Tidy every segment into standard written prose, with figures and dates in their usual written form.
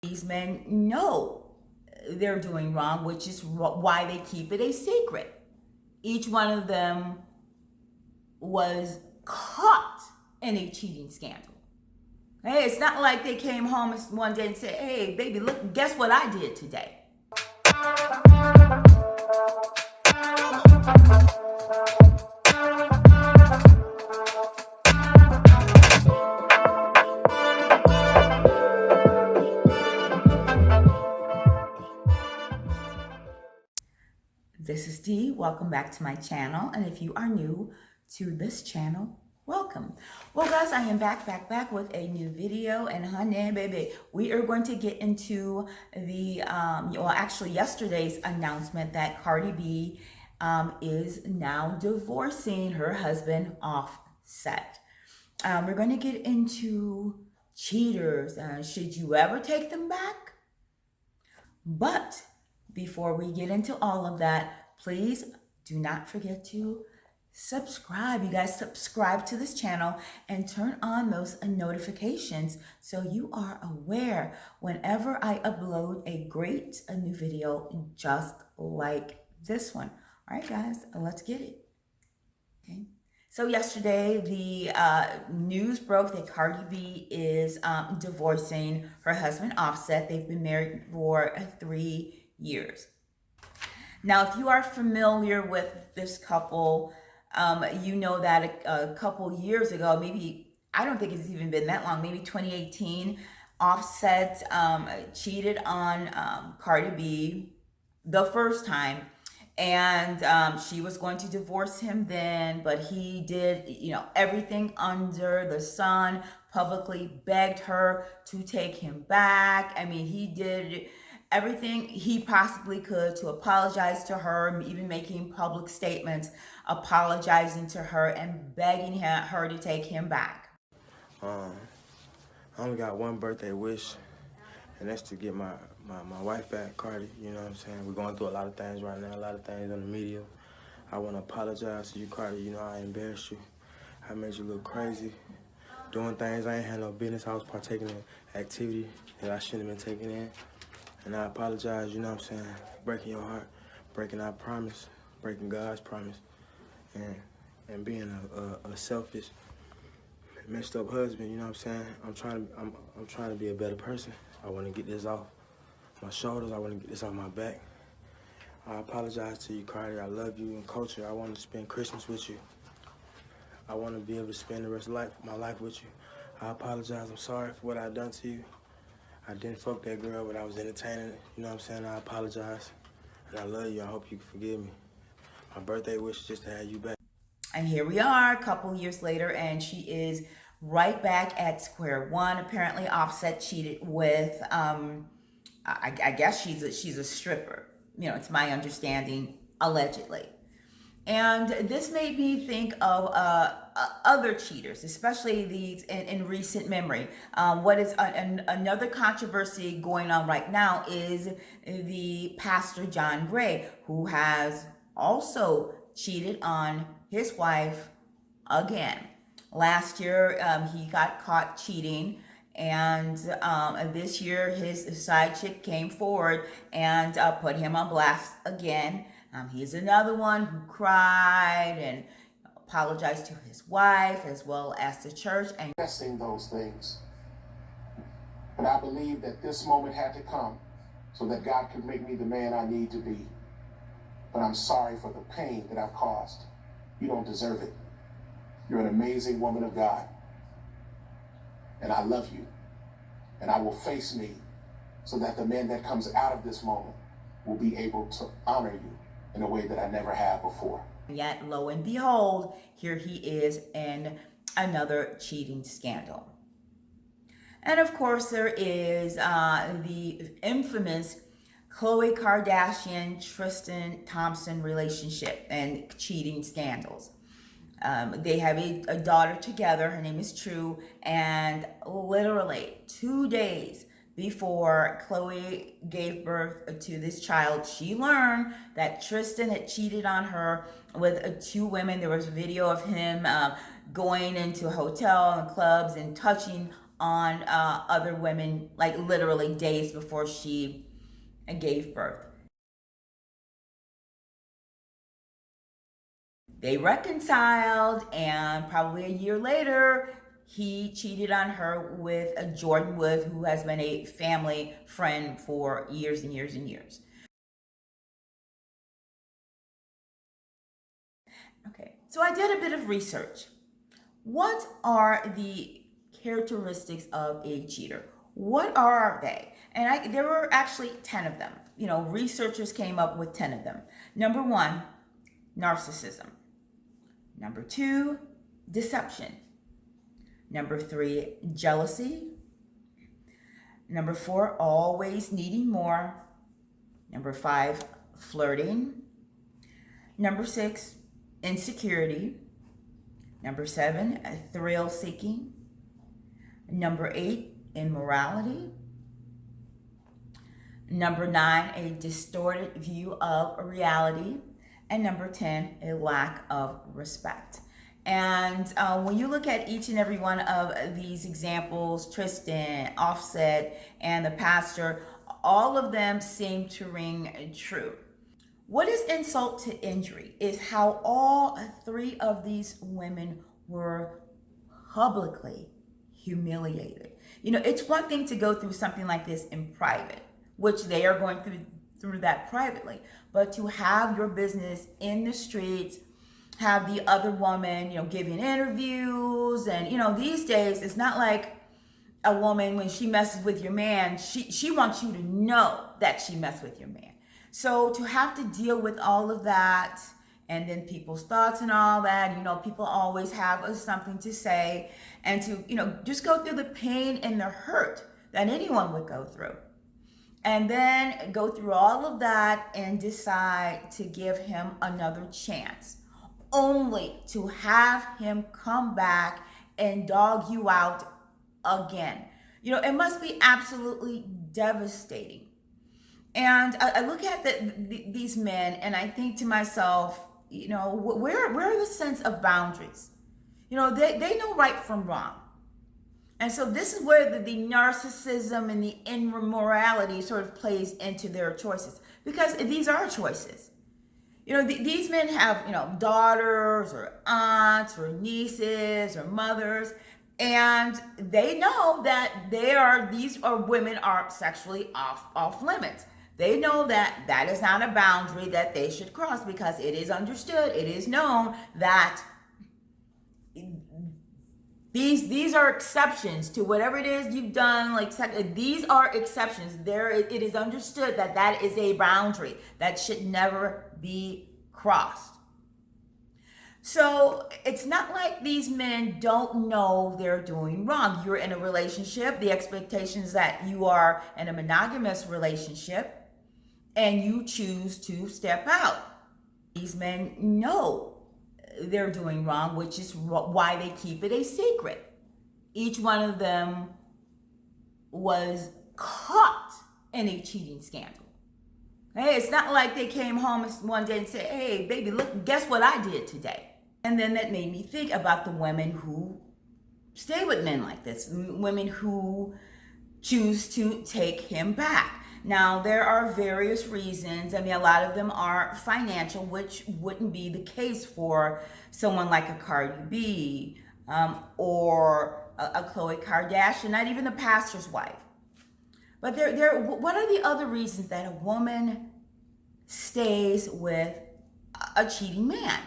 These men know they're doing wrong, which is why they keep it a secret. Each one of them was caught in a cheating scandal. Hey, it's not like they came home one day and said, "Hey, baby, look, guess what I did today." This is Dee. Welcome back to my channel. And if you are new to this channel, welcome. Well, guys, I am back with a new video. And honey, baby, we are going to get into the, actually yesterday's announcement that Cardi B is now divorcing her husband Offset. We're going to get into cheaters. Should you ever take them back? But before we get into all of that, please do not forget to subscribe. You guys subscribe to this channel and turn on those notifications so you are aware whenever I upload a new video just like this one. All right, guys, let's get it. Okay. So yesterday, the news broke that Cardi B is divorcing her husband Offset. They've been married for 3 years. Now, if you are familiar with this couple, you know that a couple years ago, maybe, I don't think it's even been that long, maybe 2018, Offset cheated on Cardi B the first time. And she was going to divorce him then, but he did, everything under the sun, publicly begged her to take him back. I mean, he did everything he possibly could to apologize to her, even making public statements, apologizing to her and begging her to take him back. I only got one birthday wish, and that's to get my wife back, Cardi. You know what I'm saying? We're going through a lot of things right now, a lot of things on the media. I want to apologize to you, Cardi. You know, I embarrassed you. I made you look crazy, doing things I ain't had no business. I was partaking in activity that I shouldn't have been taking in. And I apologize, you know what I'm saying, breaking your heart, breaking our promise, breaking God's promise, and being a selfish, messed up husband, you know what I'm saying? I'm trying to be a better person. I want to get this off my shoulders. I want to get this off my back. I apologize to you, Cardi. I love you and culture. I want to spend Christmas with you. I want to be able to spend the rest of my life with you. I apologize. I'm sorry for what I've done to you. I didn't fuck that girl, but I was entertaining it. You know what I'm saying? I apologize. And I love you. I hope you can forgive me. My birthday wish is just to have you back. And here we are a couple years later, and she is right back at square one. Apparently, Offset cheated with, I guess she's a stripper. It's my understanding, allegedly. And this made me think of other cheaters, especially these in recent memory. What is another controversy going on right now is the pastor John Gray, who has also cheated on his wife again. Last year, he got caught cheating. And this year, his side chick came forward and put him on blast again. He's another one who cried and apologized to his wife as well as the church. And Testing those things. But I believe that this moment had to come so that God could make me the man I need to be. But I'm sorry for the pain that I've caused. You don't deserve it. You're an amazing woman of God. And I love you. And I will face me so that the man that comes out of this moment will be able to honor you in a way that I never have before. Yet, lo and behold, here he is in another cheating scandal. And of course, there is the infamous Khloe Kardashian, Tristan Thompson relationship and cheating scandals. They have a daughter together. Her name is True. And literally 2 days before Khloe gave birth to this child, she learned that Tristan had cheated on her with 2 women. There was a video of him going into a hotel and clubs and touching on other women, like literally days before she gave birth. They reconciled, and probably a year later, he cheated on her with a Jordan Wood, who has been a family friend for years and years and years. Okay, so I did a bit of research. What are the characteristics of a cheater? What are they? And there were actually 10 of them. You know, researchers came up with 10 of them. Number one, narcissism. Number two, deception. Number three, jealousy. Number four, always needing more. Number five, flirting. Number six, insecurity. Number seven, thrill seeking. Number eight, immorality. Number nine, a distorted view of reality. And number 10, a lack of respect. And when you look at each and every one of these examples, Tristan, Offset, and the pastor, all of them seem to ring true. What is insult to injury is how all three of these women were publicly humiliated. You know, it's one thing to go through something like this in private, which they are going through that privately, but to have your business in the streets, have the other woman, you know, giving interviews, and you know, these days it's not like a woman, when she messes with your man, she wants you to know that she messed with your man. So to have to deal with all of that, and then people's thoughts and all that, you know, people always have something to say, and to, you know, just go through the pain and the hurt that anyone would go through. And then go through all of that and decide to give him another chance, only to have him come back and dog you out again. You know, it must be absolutely devastating. And I look at these men and I think to myself, you know, where are the sense of boundaries? You know, they know right from wrong. And so this is where the narcissism and the immorality sort of plays into their choices, because these are choices. You know, these men have, you know, daughters or aunts or nieces or mothers, and they know that these women are sexually off limits. They know that that is not a boundary that they should cross, because it is understood, it is known that these are exceptions to whatever it is you've done. Like, these are exceptions. It is understood that that is a boundary that should never be crossed. So it's not like these men don't know they're doing wrong. You're in a relationship. The expectation is that you are in a monogamous relationship and you choose to step out. These men know they're doing wrong, which is why they keep it a secret. Each one of them was caught in a cheating scandal. Hey, it's not like they came home one day and said, hey, baby, look, guess what I did today? And then that made me think about the women who stay with men like this, women who choose to take him back. Now, there are various reasons. I mean, a lot of them are financial, which wouldn't be the case for someone like a Cardi B or a Khloe Kardashian, not even the pastor's wife. But what are the other reasons that a woman stays with a cheating man?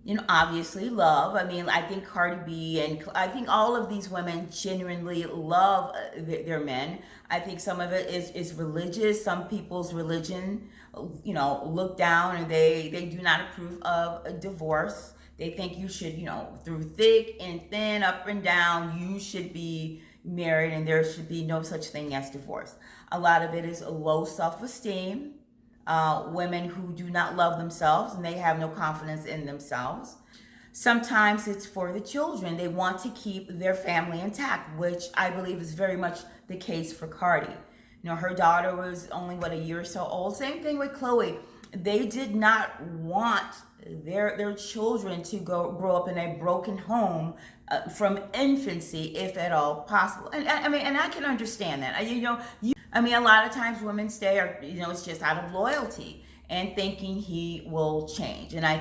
You know, obviously love. I mean, I think Cardi B and I think all of these women genuinely love their men. I think some of it is religious. Some people's religion, you know, look down and they do not approve of a divorce. They think you should, you know, through thick and thin, up and down, you should be married and there should be no such thing as divorce. A lot of it is a low self-esteem. Women who do not love themselves and they have no confidence in themselves. Sometimes it's for the children. They want to keep their family intact, which I believe is very much the case for Cardi. You know, her daughter was only, a year or so old. Same thing with Khloe. They did not want their children to grow up in a broken home from infancy, if at all possible. And I mean, and I can understand that. I mean, a lot of times women stay, or it's just out of loyalty and thinking he will change. And I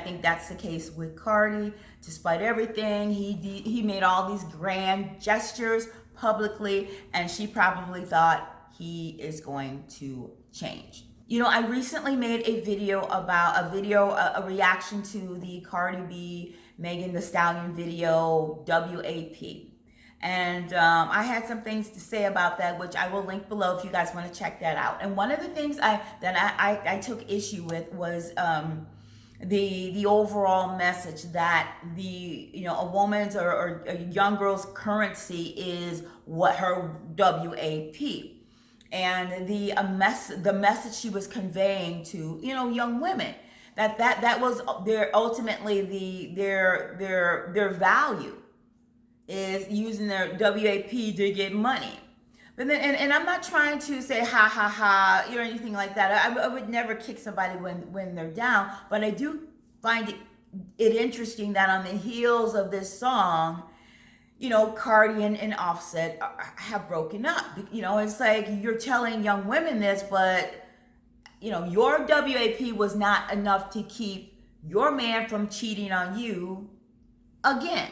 think that's the case with Cardi. Despite everything, he made all these grand gestures publicly, and she probably thought he is going to change. I recently made a video about a reaction to the Cardi B, Megan Thee Stallion video, WAP. And I had some things to say about that, which I will link below if you guys want to check that out. And one of the things I took issue with was the overall message that a woman's or a young girl's currency is what her WAP. And the message she was conveying to young women, that was ultimately their value is using their WAP to get money. But then, and I'm not trying to say ha ha ha or anything like that. I would never kick somebody when they're down, but I do find it interesting that on the heels of this song, Cardi and Offset have broken up. It's like you're telling young women this, but your WAP was not enough to keep your man from cheating on you again.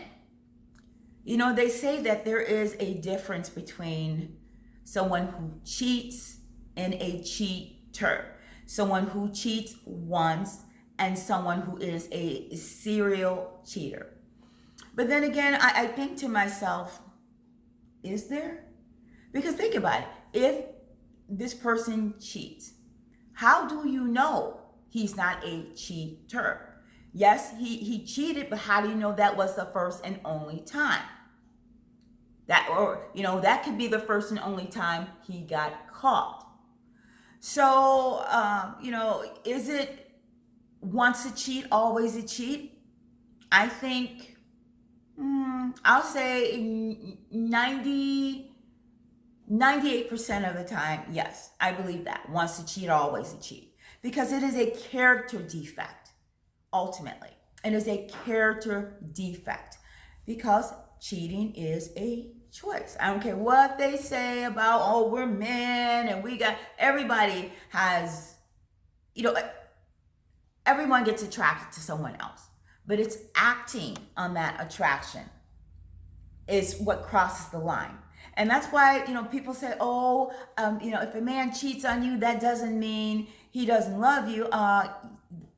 They say that there is a difference between someone who cheats and a cheater. Someone who cheats once and someone who is a serial cheater. But then again, I think to myself, is there? Because think about it. If this person cheats, how do you know he's not a cheater? Yes, he cheated, but how do you know that was the first and only time? That could be the first and only time he got caught. So, is it once a cheat, always a cheat? I think I'll say 98% of the time, yes, I believe that. Once a cheat, always a cheat. Because it is a character defect, ultimately. It is a character defect. Because cheating is a choice. I don't care what they say about, oh, we're men and everybody has, everyone gets attracted to someone else. But it's acting on that attraction is what crosses the line. And that's why, people say, oh, if a man cheats on you, that doesn't mean he doesn't love you.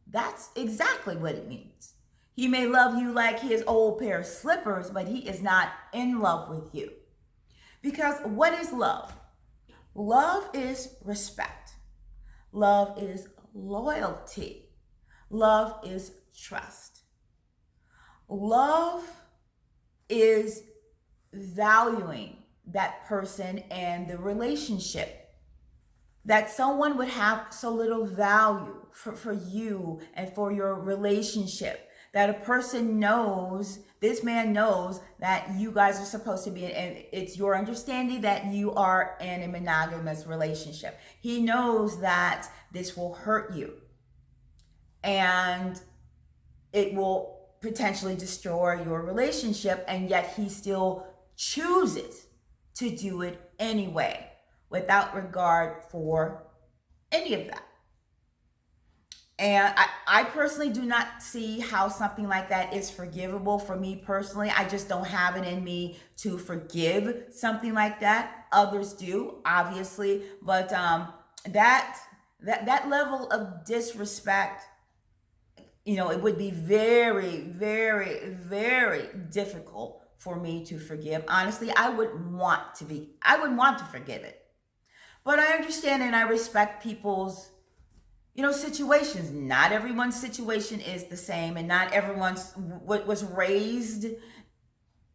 That's exactly what it means. He may love you like his old pair of slippers, but he is not in love with you. Because what is love? Love is respect. Love is loyalty. Love is trust. Love is valuing that person and the relationship. That someone would have so little value for you and for your relationship. That a person knows, this man knows that you guys are supposed to be, and it's your understanding that you are in a monogamous relationship. He knows that this will hurt you. And it will potentially destroy your relationship, and yet he still chooses to do it anyway without regard for any of that. And I personally do not see how something like that is forgivable. For me personally, I just don't have it in me to forgive something like that. Others do, obviously, but that level of disrespect, it would be very, very, very difficult for me to forgive. Honestly, I would want to forgive it. But I understand and I respect people's, situations. Not everyone's situation is the same, and not everyone's was raised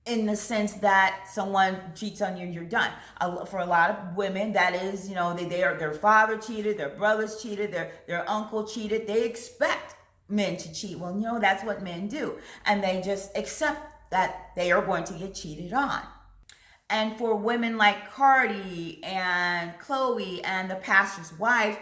in the sense that someone cheats on you, you're done. For a lot of women, that is, their father cheated, their brothers cheated, their uncle cheated. They expect men to cheat. Well, that's what men do. And they just accept that they are going to get cheated on. And for women like Cardi and Chloe and the pastor's wife,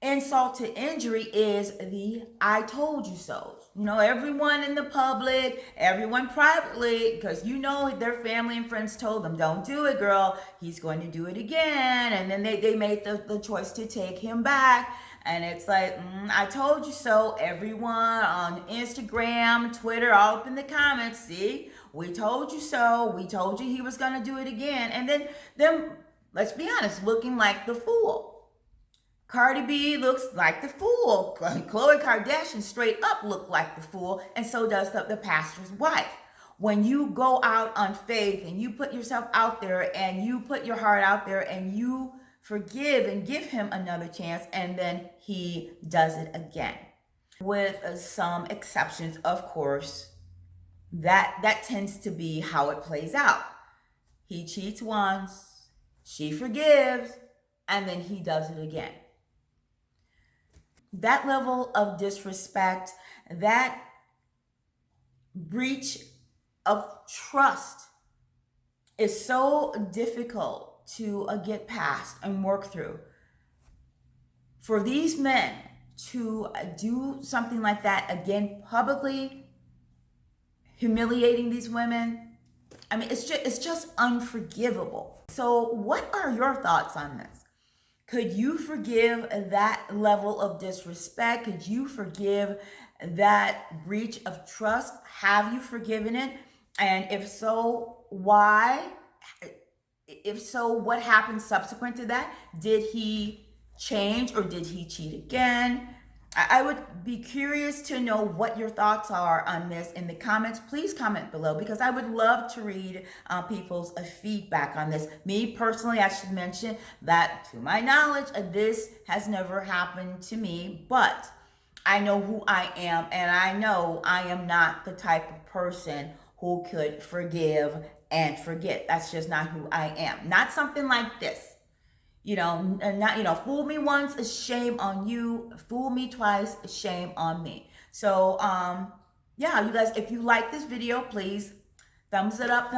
insult to injury is the I told you so. You know, everyone in the public, everyone privately, because you know their family and friends told them, don't do it, girl. He's going to do it again. And then they made the choice to take him back. And it's like, I told you so. Everyone on Instagram, Twitter, all up in the comments, see, we told you so. We told you he was going to do it again. And then let's be honest, looking like the fool. Cardi B looks like the fool. Khloe Kardashian straight up looked like the fool, and so does the pastor's wife. When you go out on faith and you put yourself out there and you put your heart out there and you forgive and give him another chance, and then he does it again. With some exceptions, of course, that tends to be how it plays out. He cheats once, she forgives, and then he does it again. That level of disrespect, that breach of trust is so difficult to get past and work through. For these men to do something like that again, publicly humiliating these women, I mean, it's just unforgivable. So what are your thoughts on this? Could you forgive that level of disrespect? Could you forgive that breach of trust? Have you forgiven it? And if so, why? If so, what happened subsequent to that? Did he change or did he cheat again? I would be curious to know what your thoughts are on this in the comments. Please comment below because I would love to read people's feedback on this. Me personally, I should mention that to my knowledge, this has never happened to me, but I know who I am and I know I am not the type of person who could forgive and forget. That's just not who I am. Not something like this. You know, not, fool me once, shame on you. Fool me twice, shame on me. So, yeah, you guys, if you like this video, please thumbs it up,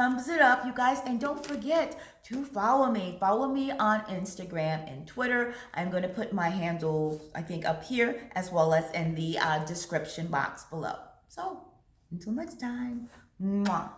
you guys. And don't forget to follow me. Follow me on Instagram and Twitter. I'm going to put my handles, I think, up here as well as in the description box below. So, until next time, mwah.